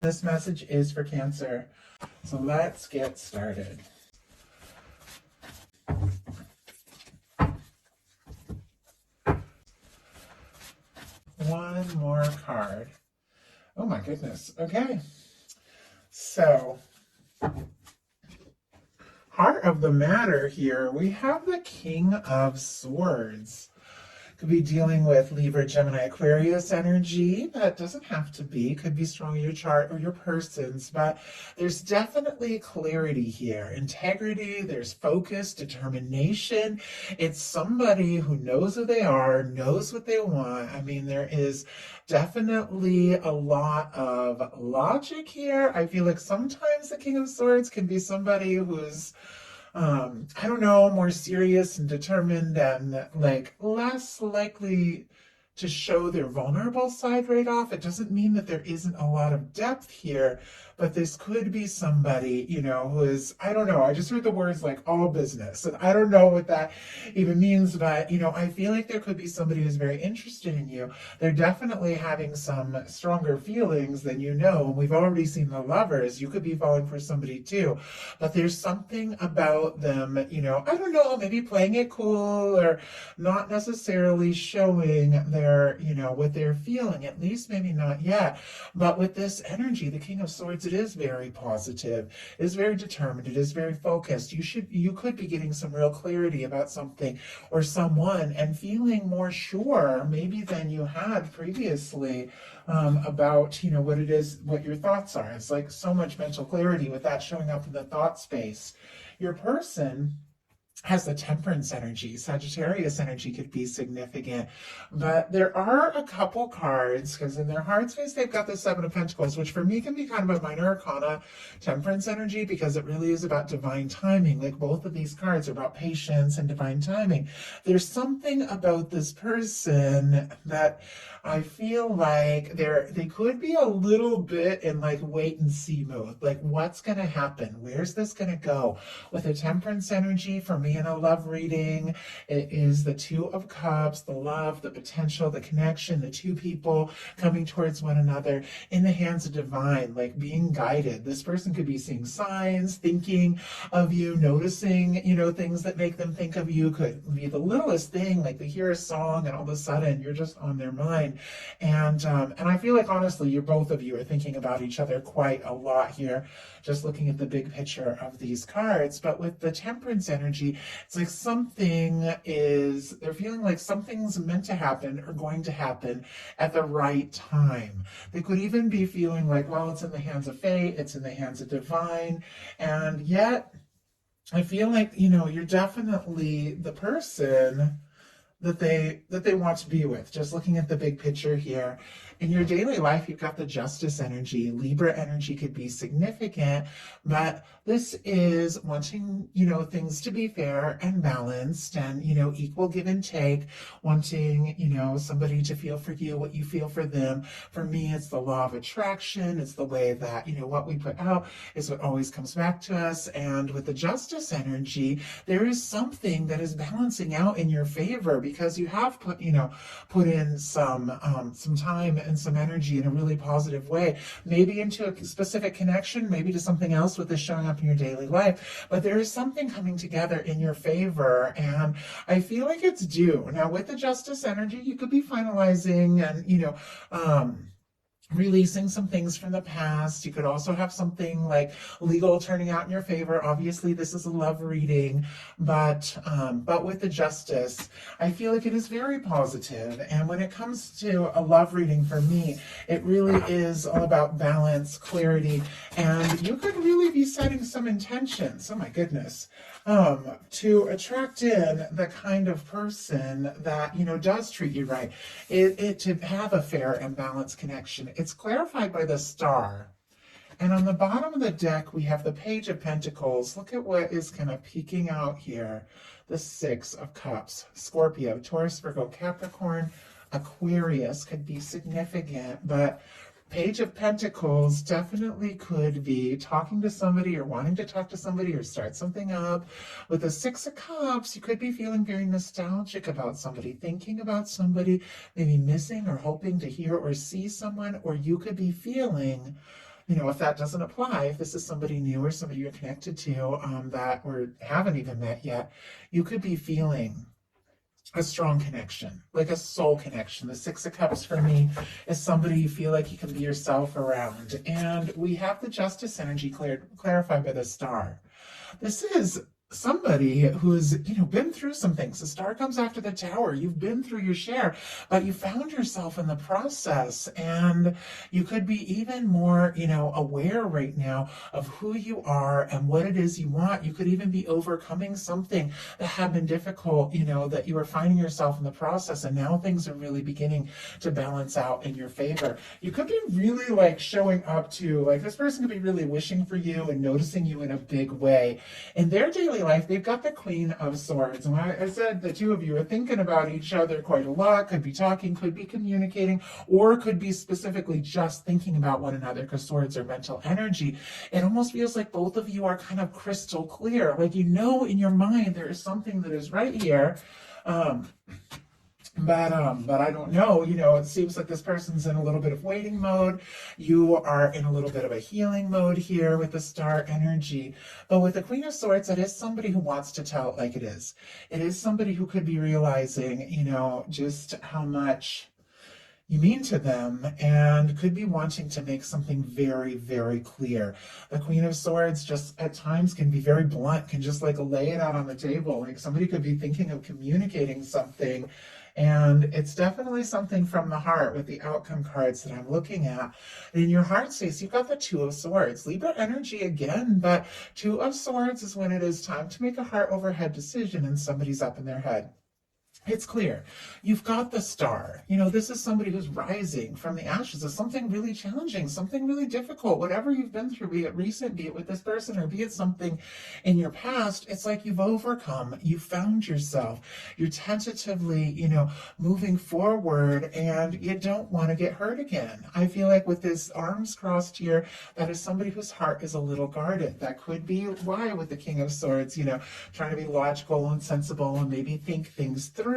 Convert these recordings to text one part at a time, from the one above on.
This message is for Cancer. So let's get started. One more card. Oh my goodness. Okay. So, heart of the matter here, we have the King of Swords. Could be dealing with Libra, Gemini, Aquarius energy. That doesn't have to be. Could be strong in your chart or your person's, but there's definitely clarity here. Integrity, there's focus, determination. It's somebody who knows who they are, knows what they want. I mean, there is definitely a lot of logic here. I feel like sometimes the King of Swords can be somebody who's I don't know, more serious and determined and like less likely to show their vulnerable side right off. It doesn't mean that there isn't a lot of depth here, but this could be somebody, who is, I don't know, I just heard the words like all business, and I don't know what that even means, but, I feel like there could be somebody who's very interested in you. They're definitely having some stronger feelings than you know, and we've already seen the lovers. You could be falling for somebody too, but there's something about them, I don't know, maybe playing it cool or not necessarily showing their, what they're feeling, at least maybe not yet. But with this energy, the King of Swords, it is very positive, it is very determined, it is very focused. You could be getting some real clarity about something or someone and feeling more sure maybe than you had previously about, what it is, what your thoughts are. It's like so much mental clarity with that showing up in the thought space. Your person has the Temperance energy. Sagittarius energy could be significant. But there are a couple cards, because in their heart space, they've got the Seven of Pentacles, which for me can be kind of a minor arcana, Temperance energy, because it really is about divine timing. Like both of these cards are about patience and divine timing. There's something about this person that I feel like they could be a little bit in like wait and see mode. Like what's going to happen? Where's this going to go? With a Temperance energy, for me in a love reading, it is the Two of Cups, the love, the potential, the connection, the two people coming towards one another in the hands of divine, like being guided. This person could be seeing signs, thinking of you, noticing, things that make them think of you. Could be the littlest thing, like they hear a song and all of a sudden you're just on their mind. And I feel like honestly, both of you are thinking about each other quite a lot here, just looking at the big picture of these cards. But with the Temperance energy, it's like they're feeling like something's meant to happen or going to happen at the right time. They could even be feeling like, well, it's in the hands of fate, it's in the hands of divine, and yet I feel like, you're definitely the person that they want to be with. Just looking at the big picture here. In your daily life, you've got the Justice energy. Libra energy could be significant, but this is wanting, things to be fair and balanced and, equal give and take, wanting, somebody to feel for you what you feel for them. For me, it's the law of attraction. It's the way that, what we put out is what always comes back to us. And with the Justice energy, there is something that is balancing out in your favor, because you have put in some time and some energy in a really positive way, maybe into a specific connection, maybe to something else with this showing up in your daily life, but there is something coming together in your favor, and I feel like it's due. Now with the Justice energy, you could be finalizing and releasing some things from the past. You could also have something like legal turning out in your favor. Obviously, this is a love reading, but with the Justice, I feel like it is very positive. And when it comes to a love reading, for me, it really is all about balance, clarity, and you could really be setting some intentions. Oh my goodness. To attract in the kind of person that, does treat you right. To have a fair and balanced connection. It's clarified by the Star. And on the bottom of the deck, we have the Page of Pentacles. Look at what is kind of peeking out here. The Six of Cups. Scorpio, Taurus, Virgo, Capricorn, Aquarius could be significant, but Page of Pentacles definitely could be talking to somebody or wanting to talk to somebody or start something up. With the Six of Cups, you could be feeling very nostalgic about somebody, thinking about somebody, maybe missing or hoping to hear or see someone, or you could be feeling if that doesn't apply, if this is somebody new or somebody you're connected to that or haven't even met yet, you could be feeling a strong connection, like a soul connection. The Six of Cups for me is somebody you feel like you can be yourself around. And we have the Justice energy clarified by the Star. This is somebody who's been through some things. The Star comes after the Tower. You've been through your share, but you found yourself in the process, and you could be even more aware right now of who you are and what it is you want. You could even be overcoming something that had been difficult, that you were finding yourself in the process, and now things are really beginning to balance out in your favor. You could be really like showing up to, like, this person could be really wishing for you and noticing you in a big way. In their daily life, they've got the Queen of Swords. And I said the two of you are thinking about each other quite a lot, could be talking, could be communicating, or could be specifically just thinking about one another, because swords are mental energy. It almost feels like both of you are kind of crystal clear. Like, in your mind, there is something that is right here. But I don't know, it seems like this person's in a little bit of waiting mode. You are in a little bit of a healing mode here with the Star energy. But with the Queen of Swords, it is somebody who wants to tell it like it is. It is somebody who could be realizing, just how much you mean to them, and could be wanting to make something very, very clear. The Queen of Swords just at times can be very blunt, can just like lay it out on the table. Like, somebody could be thinking of communicating something, and it's definitely something from the heart with the outcome cards that I'm looking at. In your heart space, you've got the Two of Swords. Libra energy again, but Two of Swords is when it is time to make a heart over head decision and somebody's up in their head. It's clear. You've got the Star. This is somebody who's rising from the ashes of something really challenging, something really difficult. Whatever you've been through, be it recent, be it with this person, or be it something in your past, it's like you've overcome, you found yourself. You're tentatively, moving forward, and you don't want to get hurt again. I feel like with this arms crossed here, that is somebody whose heart is a little guarded. That could be why with the King of Swords, trying to be logical and sensible and maybe think things through.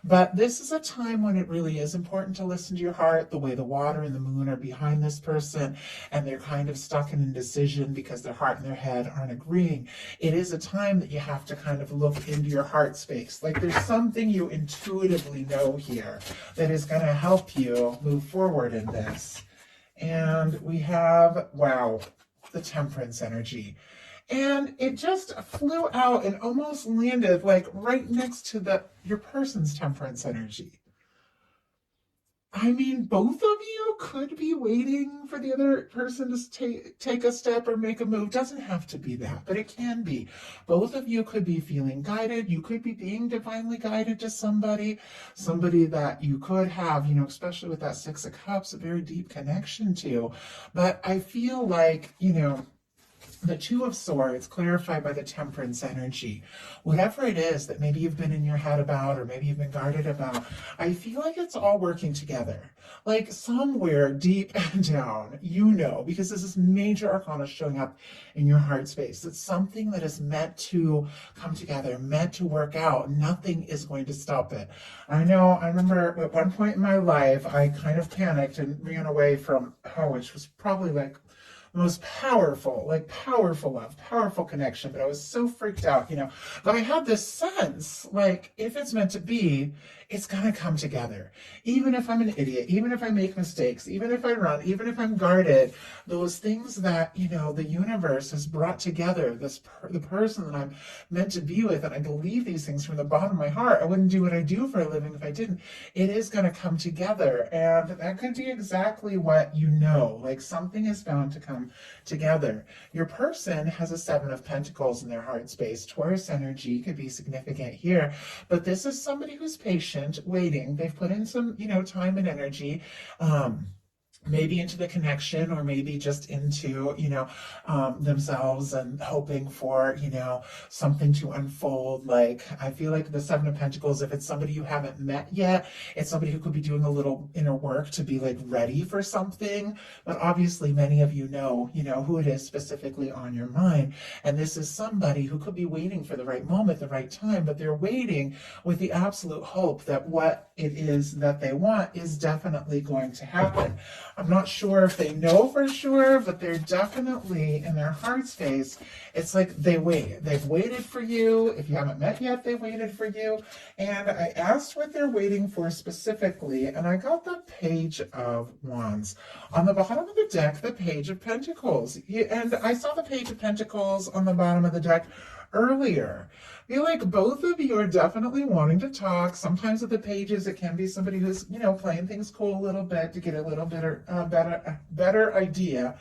But this is a time when it really is important to listen to your heart, the way the water and the moon are behind this person, and they're kind of stuck in indecision because their heart and their head aren't agreeing. It is a time that you have to kind of look into your heart space. Like, there's something you intuitively know here that is going to help you move forward in this. And we have, wow, the Temperance energy. And it just flew out and almost landed like right next to your person's Temperance energy. I mean, both of you could be waiting for the other person to take a step or make a move. Doesn't have to be that, but it can be. Both of you could be feeling guided. You could be being divinely guided to somebody that you could have, especially with that Six of Cups, a very deep connection to. But I feel like, the Two of Swords clarified by the Temperance energy. Whatever it is that maybe you've been in your head about, or maybe you've been guarded about, I feel like it's all working together. Like, somewhere deep down, because this is major arcana showing up in your heart space. It's something that is meant to come together, meant to work out. Nothing is going to stop it. I remember at one point in my life, I kind of panicked and ran away from, which was probably like most powerful love, powerful connection, but I was so freaked out, but I had this sense, like, if it's meant to be, it's gonna come together. Even if I'm an idiot, even if I make mistakes, even if I run, even if I'm guarded, those things that, the universe has brought together, the person that I'm meant to be with, and I believe these things from the bottom of my heart. I wouldn't do what I do for a living if I didn't. It is gonna come together, and that could be exactly what like something is bound to come together. Your person has a Seven of Pentacles in their heart space. Taurus energy could be significant here, but this is somebody who's patient, waiting. They've put in some, time and energy, maybe into the connection, or maybe just into, themselves, and hoping for, something to unfold. Like, I feel like the Seven of Pentacles, if it's somebody you haven't met yet, it's somebody who could be doing a little inner work to be like ready for something. But obviously many of you know who it is specifically on your mind. And this is somebody who could be waiting for the right moment, the right time, but they're waiting with the absolute hope that what it is that they want is definitely going to happen. I'm not sure if they know for sure, but they're definitely in their heart space. It's like they wait. They've waited for you. If you haven't met yet, they waited for you. And I asked what they're waiting for specifically, and I got the Page of Wands. On the bottom of the deck, the Page of Pentacles. And I saw the Page of Pentacles on the bottom of the deck earlier. I feel like both of you are definitely wanting to talk. Sometimes with the pages, it can be somebody who's, playing things cool a little bit to get a little better idea.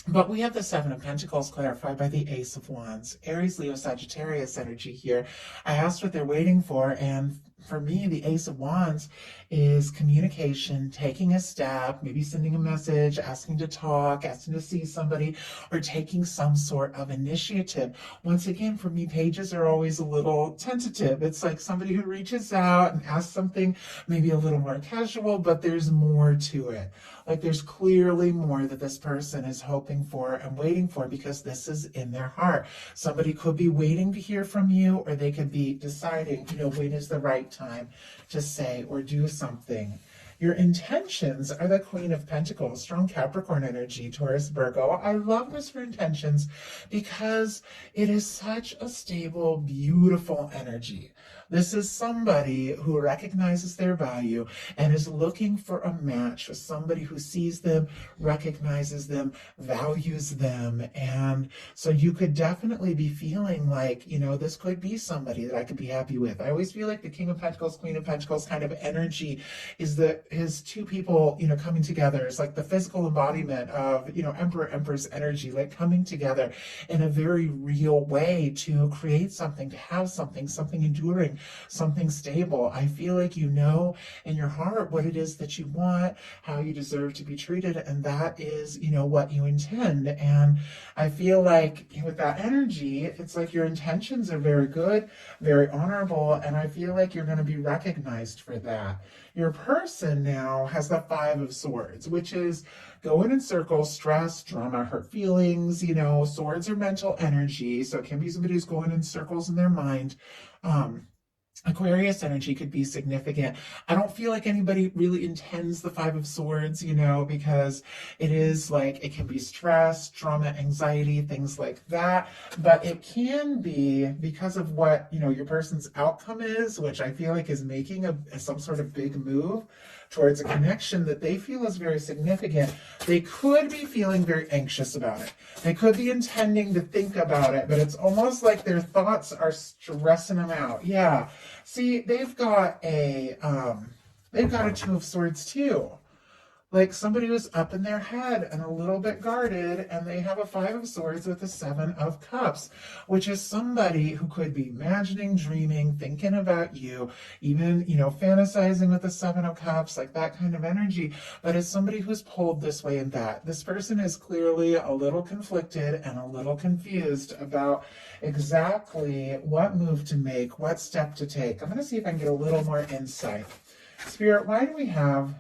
But we have the Seven of Pentacles clarified by the Ace of Wands. Aries, Leo, Sagittarius energy here. I asked what they're waiting for, and for me, the Ace of Wands is communication, taking a step, maybe sending a message, asking to talk, asking to see somebody, or taking some sort of initiative. Once again, for me, pages are always a little tentative. It's like somebody who reaches out and asks something maybe a little more casual, but there's more to it. Like there's clearly more that this person is hoping for and waiting for because this is in their heart. Somebody could be waiting to hear from you, or they could be deciding, when is the right time to say or do something. Your intentions are the Queen of Pentacles, strong Capricorn energy, Taurus, Virgo. I love this for intentions because it is such a stable, beautiful energy. This is somebody who recognizes their value and is looking for a match with somebody who sees them, recognizes them, values them. And so you could definitely be feeling like, this could be somebody that I could be happy with. I always feel like the King of Pentacles, Queen of Pentacles kind of energy is his two people, coming together. It's like the physical embodiment of, Emperor, Empress energy, like coming together in a very real way to create something, to have something enduring, something stable. I feel like in your heart what it is that you want, how you deserve to be treated, and that is, what you intend. And I feel like with that energy, it's like your intentions are very good, very honorable, and I feel like you're going to be recognized for that. Your person now has the Five of Swords, which is going in circles, stress, drama, hurt feelings. Swords are mental energy, so it can be somebody who's going in circles in their mind. Aquarius energy could be significant. I don't feel like anybody really intends the Five of Swords, because it is like, it can be stress, trauma, anxiety, things like that. But it can be because of what, your person's outcome is, which I feel like is making some sort of big move towards a connection that they feel is very significant. They could be feeling very anxious about it. They could be intending to think about it, but it's almost like their thoughts are stressing them out. Yeah. See, they've got a Two of Swords too. Like somebody who's up in their head and a little bit guarded, and they have a Five of Swords with a Seven of Cups, which is somebody who could be imagining, dreaming, thinking about you, even, fantasizing with the Seven of Cups, like that kind of energy. But it's somebody who's pulled this way and that. This person is clearly a little conflicted and a little confused about exactly what move to make, what step to take. I'm going to see if I can get a little more insight. Spirit, why do we have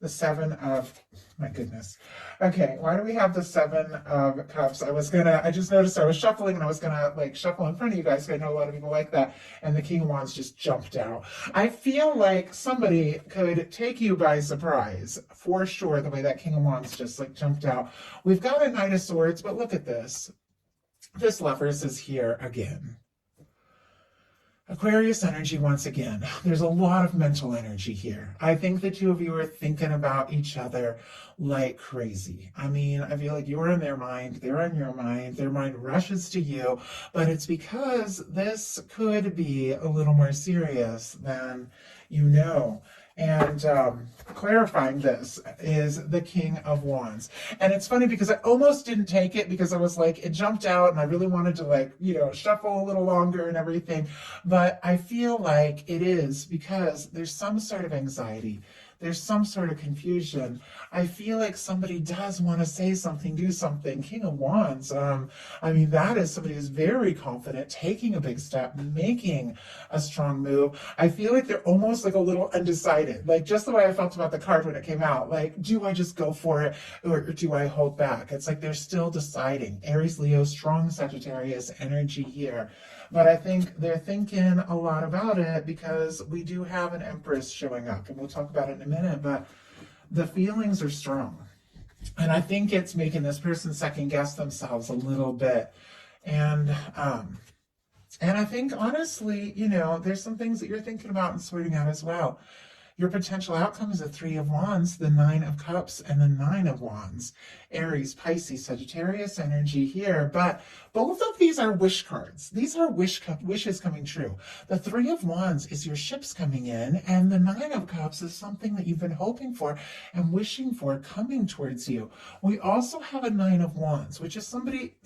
the Seven of, my goodness. Okay, why do we have the Seven of Cups? I just noticed I was shuffling and I was gonna shuffle in front of you guys, because I know a lot of people like that, and the King of Wands just jumped out. I feel like somebody could take you by surprise, for sure, the way that King of Wands just jumped out. We've got a Knight of Swords, but look at this. This Lovers is here again. Aquarius energy once again. There's a lot of mental energy here. I think the two of you are thinking about each other like crazy. I mean, I feel like you're in their mind, they're in your mind, their mind rushes to you, but it's because this could be a little more serious than you know. And clarifying this is the King of Wands. And it's funny because I almost didn't take it because I was like, it jumped out and I really wanted to shuffle a little longer and everything. But I feel like it is because there's some sort of anxiety. There's some sort of confusion. I feel like somebody does want to say something, do something. King of Wands, that is somebody who's very confident, taking a big step, making a strong move. I feel like they're almost like a little undecided, like just the way I felt about the card when it came out. Like, do I just go for it or do I hold back? It's like they're still deciding. Aries, Leo, strong Sagittarius energy here. But I think they're thinking a lot about it because we do have an Empress showing up, and we'll talk about it in a minute. But the feelings are strong. And I think it's making this person second guess themselves a little bit. And I think, honestly, there's some things that you're thinking about and sorting out as well. Your potential outcome is the Three of Wands, the Nine of Cups, and the Nine of Wands. Aries, Pisces, Sagittarius energy here. But both of these are wish cards. These are wishes coming true. The Three of Wands is your ships coming in, and the Nine of Cups is something that you've been hoping for and wishing for coming towards you. We also have a Nine of Wands, which is somebody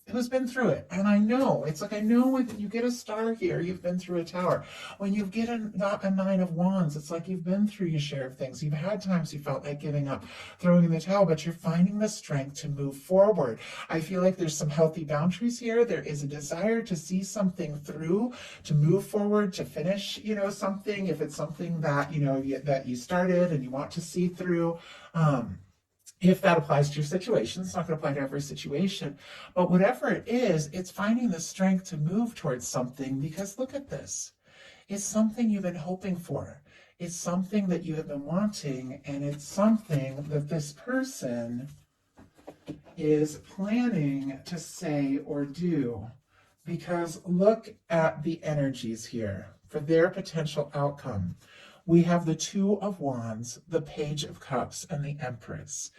who's been through it. And I know, it's like, I know when you get a star here, you've been through a tower. When you get a Nine of Wands, it's like you've been through your share of things. You've had times you felt like giving up, throwing in the towel, but you're finding the strength to move forward. I feel like there's some healthy boundaries here. There is a desire to see something through, to move forward, to finish, something, if it's something that, that you started and you want to see through. If that applies to your situation, it's not going to apply to every situation, but whatever it is, it's finding the strength to move towards something, because look at this. It's something you've been hoping for. It's something that you have been wanting, and it's something that this person is planning to say or do. Because look at the energies here for their potential outcome. We have the Two of Wands, the Page of Cups, and the Empress.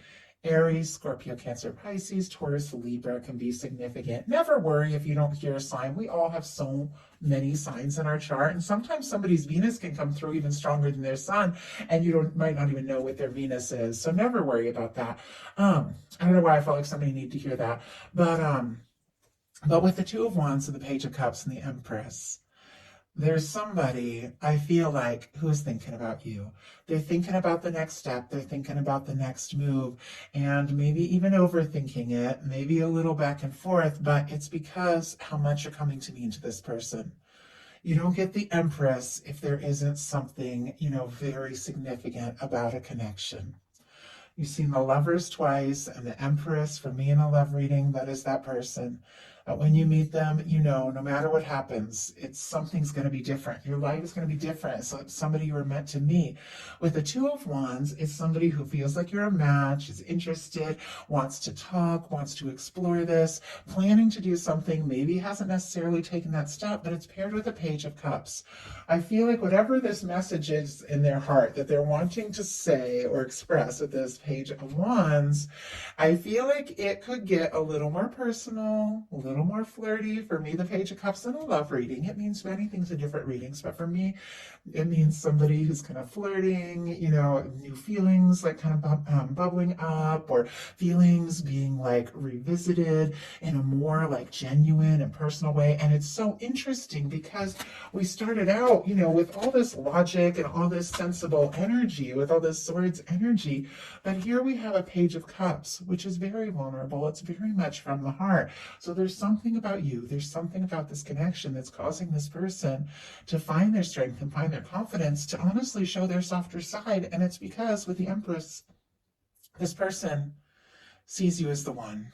Aries, Scorpio, Cancer, Pisces, Taurus, Libra can be significant. Never worry if you don't hear a sign. We all have so many signs in our chart, and sometimes somebody's Venus can come through even stronger than their sun, and you might not even know what their Venus is. So never worry about that. I don't know why I felt like somebody needed to hear that, but with the Two of Wands and the Page of Cups and the Empress, there's somebody, I feel like, who's thinking about you. They're thinking about the next step. They're thinking about the next move, and maybe even overthinking it, maybe a little back and forth, but it's because how much you're coming to mean to this person. You don't get the Empress if there isn't something, very significant about a connection. You've seen the Lovers twice, and the Empress, for me in a love reading, that is that person. When you meet them, no matter what happens, something's going to be different. Your life is going to be different. So it's somebody you were meant to meet. With the Two of Wands, it's somebody who feels like you're a match, is interested, wants to talk, wants to explore this, planning to do something, maybe hasn't necessarily taken that step, but it's paired with a Page of Cups. I feel like whatever this message is in their heart that they're wanting to say or express with this Page of Wands, I feel like it could get a little more personal, a little more flirty. For me, the Page of Cups in a love reading, it means many things in different readings, but for me, it means somebody who's kind of flirting, new feelings like kind of bubbling up, or feelings being like revisited in a more like genuine and personal way. And it's so interesting because we started out, with all this logic and all this sensible energy, with all this swords energy, but here we have a Page of Cups, which is very vulnerable. It's very much from the heart. So there's something about you, there's something about this connection that's causing this person to find their strength and find their confidence to honestly show their softer side. And it's because with the Empress, this person sees you as the one.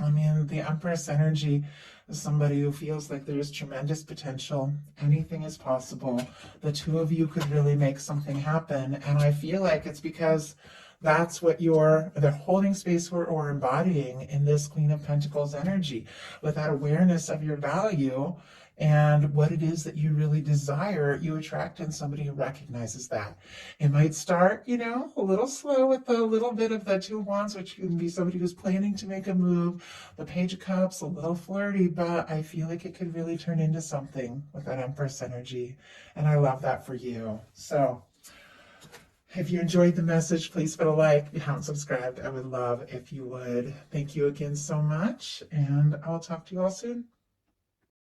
I mean, the Empress energy is somebody who feels like there's tremendous potential. Anything is possible. The two of you could really make something happen. And I feel like it's because that's what they're holding space for or embodying in this Queen of Pentacles energy, with that awareness of your value and what it is that you really desire. You attract in somebody who recognizes that. It might start, a little slow with a little bit of the Two of Wands, which can be somebody who's planning to make a move. The Page of Cups, a little flirty, but I feel like it could really turn into something with that Empress energy. And I love that for you. So if you enjoyed the message, please put a like. If you haven't subscribed, I would love if you would. Thank you again so much, and I'll talk to you all soon.